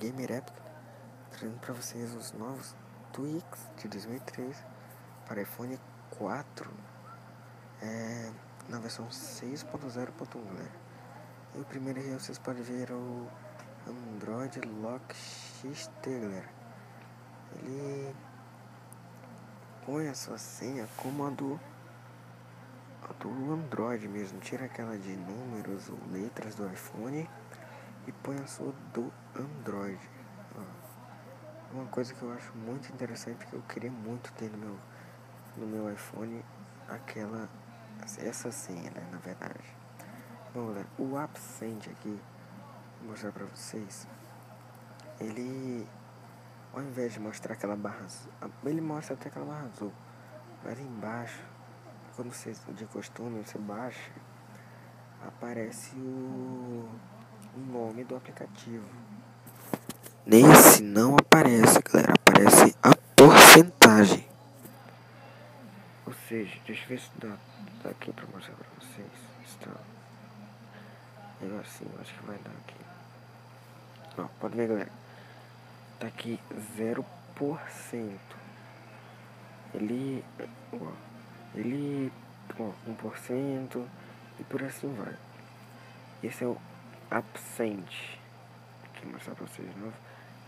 Gamer Epic, trazendo para vocês os novos Tweaks de 2003 para iPhone 4, na versão 6.0.1, galera. E o primeiro aí vocês podem ver o Android Lock XT, galera. Ele põe a sua senha como a do Android mesmo, tira aquela de números ou letras do iPhone e põe a sua do Android. Uma coisa que eu acho muito interessante, que eu queria muito ter no meu iPhone, essa senha, né, na verdade. Bom, galera, o AppSend aqui, vou mostrar pra vocês. Ele, ao invés de mostrar aquela barra azul, ele mostra até aquela barra azul, mas embaixo, quando você, de costume, você baixa, aparece o nome do aplicativo. Nesse não aparece, galera, aparece a porcentagem. Ou seja, deixa eu ver se dá aqui pra mostrar pra vocês. Está negocinho, acho que vai dar aqui. Ó, pode ver, galera. Tá aqui 0%. Ele 1% e por assim vai. Esse é o AppSend. Aqui mostrar pra vocês de novo.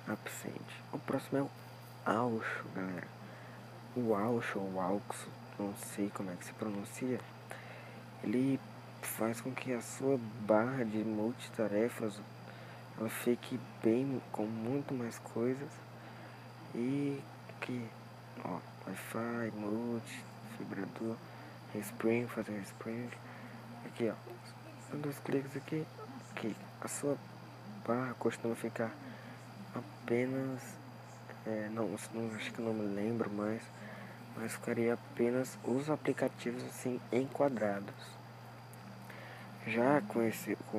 AppSend. O próximo é o Auxo, galera. O Auxo ou Auxo, não sei como é que se pronuncia. Ele faz com que a sua barra de multitarefas ela fique bem, com muito mais coisas. E que, ó, Wi-Fi, multi, vibrador, respring, fazer respring. Aqui, ó, são 2 cliques aqui, que a sua barra costuma ficar apenas, não, acho que eu não me lembro mais, mas ficaria apenas os aplicativos assim enquadrados. Já com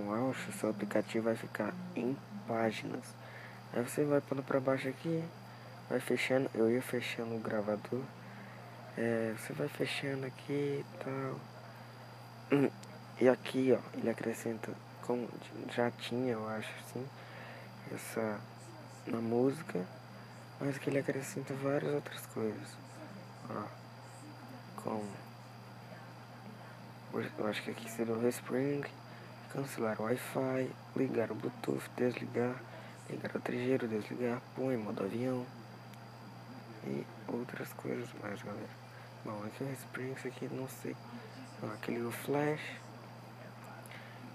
o Auxo, seu aplicativo vai ficar em páginas. Aí você vai pondo para baixo aqui, vai fechando, eu ia fechando o gravador, você vai fechando aqui e tal. E aqui, ó, ele acrescenta, como já tinha, eu acho assim, essa na música, mas que ele acrescenta várias outras coisas, ó, como eu acho que aqui seria o Respring, cancelar o Wi-Fi, ligar o Bluetooth, desligar, ligar o 3G, desligar, põe modo avião e outras coisas mais, galera. Bom, aqui o Respring, isso aqui não sei, aqui liga o Flash,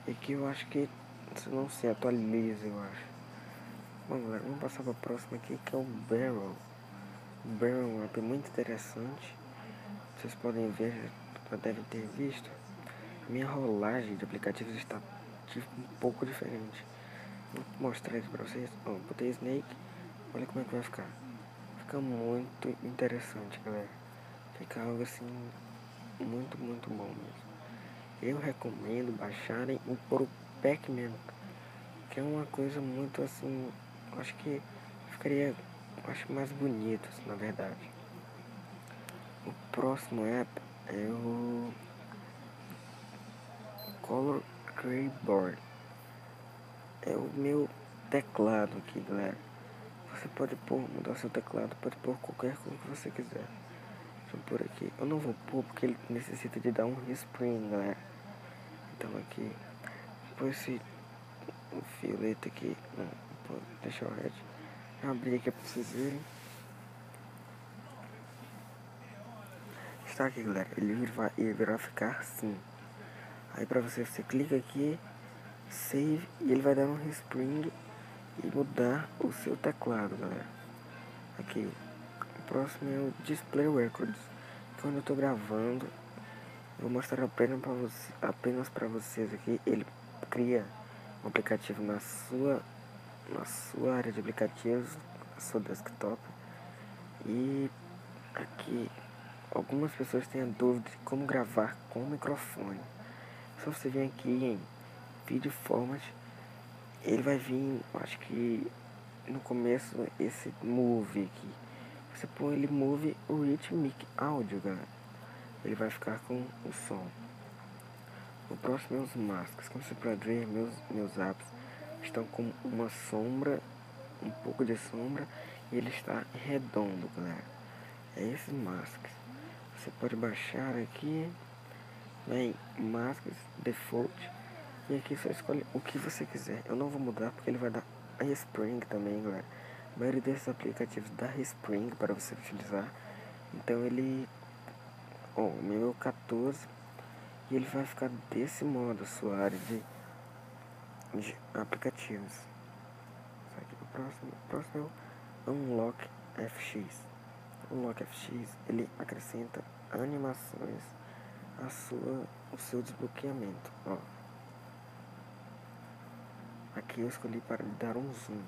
e que eu acho que não se atualiza, eu acho. Bom, galera, vamos passar para a próxima aqui, que é o Barrel. O Barrel é um app muito interessante. Vocês podem ver, já devem ter visto. Minha rolagem de aplicativos está um pouco diferente. Vou mostrar aqui pra vocês. Ó, botei Snake. Olha como é que vai ficar. Fica muito interessante, galera. Fica algo assim muito, muito bom mesmo. Eu recomendo baixarem e pôr o Pac-Man, que é uma coisa muito assim, acho que ficaria, acho mais bonito, na verdade. O próximo app é o Color Keyboard. É o meu teclado aqui, galera. Você pode mudar seu teclado, pode pôr qualquer coisa que você quiser. Deixa eu pôr aqui. Eu não vou pôr porque ele necessita de dar um respring, galera. Então aqui, pôr esse violeta aqui. Não, deixa eu red. Abrir aqui pra vocês verem. Está aqui, galera. Ele vai ficar assim. Aí pra você clica aqui, save, e ele vai dar um respring e mudar o seu teclado, galera. Aqui, o próximo é o Display Records. Quando eu tô gravando, eu vou mostrar apenas para vocês aqui. Ele cria um aplicativo na sua área de aplicativos, na sua desktop. E aqui, algumas pessoas têm a dúvida de como gravar com o microfone. Só você vir aqui em Video Format, ele vai vir, acho que no começo, esse Move aqui. Você põe ele Move Rhythmic Audio, galera. Ele vai ficar com o som. O próximo é os masks. Como você pode ver, meus apps estão com uma sombra um pouco de sombra e ele está redondo, galera. É esses masks. Você pode baixar aqui, vem masks, default, e aqui você escolhe o que você quiser. Eu não vou mudar porque ele vai dar a Respring também, galera. A maioria desses aplicativos dá Respring para você utilizar. Então ele, o meu é 14 e ele vai ficar desse modo, sua área de aplicativos. Aqui, o próximo é o Unlock FX. O Unlock FX ele acrescenta animações o seu desbloqueamento. Ó. Aqui eu escolhi para dar um zoom,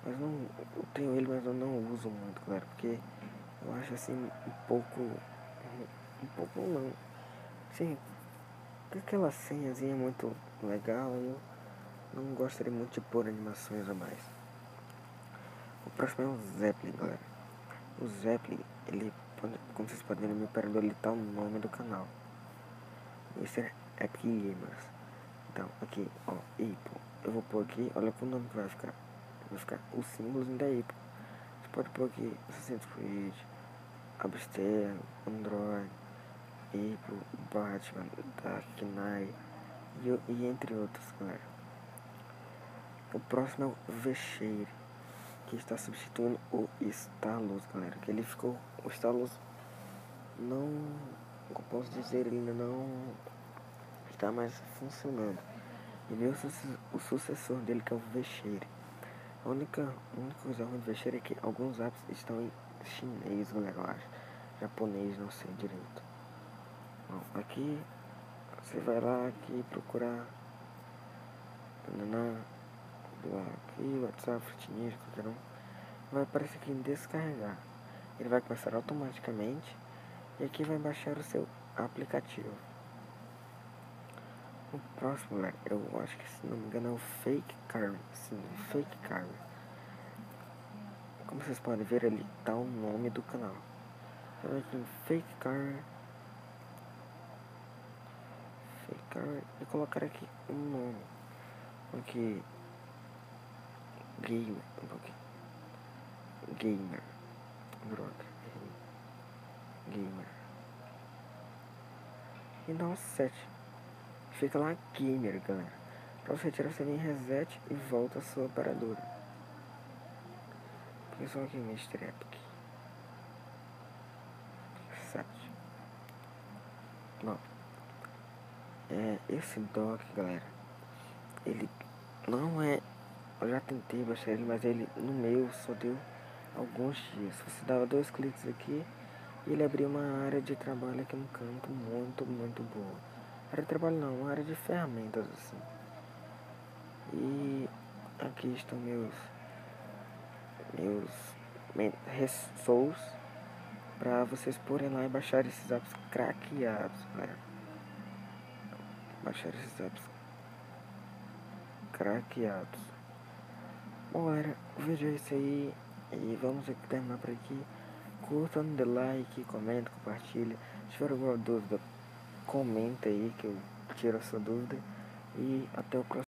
mas não, eu tenho ele, mas eu não uso muito, galera, porque eu acho assim um pouco não, sim, aquela senhazinha é muito legal, eu não gostaria muito de pôr animações a mais. O próximo é o Zeppelin, galera. O Zeppelin, ele, como vocês podem ver no meu operador, ele tá o nome do canal. Esse é Epic Gamers. Então, aqui, ó, Apple. Eu vou pôr aqui, olha pro nome que vai ficar. Vai ficar os símbolos da Apple. Você pode pôr aqui Assassin's Creed, Abster, Android, Apple, Batman, Dark Knight e entre outros, galera. O próximo é o Veshare, que está substituindo o Stylus, galera. Que ele ficou, o Stylus não, como posso dizer, ele ainda não está mais funcionando. E veio o sucessor dele, que é o Veshare. A única coisa ruim do Veshare é que alguns apps estão em chinês, galera, eu acho. Japonês, não sei direito. Bom, aqui você vai lá aqui procurar aqui, WhatsApp, Frutinhas, qualquer um. Vai aparecer aqui em descarregar. Ele vai começar automaticamente e aqui vai baixar o seu aplicativo. O próximo, galera, eu acho que, se não me engano, é o Fake Car. Sim, Fake Car. Como vocês podem ver, ali tá o nome do canal. Então aqui em Fake Car e colocar aqui um nome. Aqui Gamer. Gamer. Droga. Gamer. E dá um 7. Fica lá Gamer, galera. Pra você tirar, você vem reset e volta a sua operadora. Pessoal aqui, Mr. Epic. 7. Bom. Esse dock, galera. Ele não é. Eu já tentei baixar ele, mas ele no meu só deu alguns dias. Você dava 2 cliques aqui e ele abria uma área de trabalho aqui no canto muito boa. Área de trabalho não, uma área de ferramentas assim. E aqui estão meus resources para vocês porem lá e baixar esses apps craqueados, galera. Baixar esses apps craqueados. Bom, galera, o vídeo é esse aí e vamos terminar por aqui. Curta, dê like, comenta, compartilha. Se tiver alguma dúvida, comenta aí que eu tiro a sua dúvida. E até o próximo.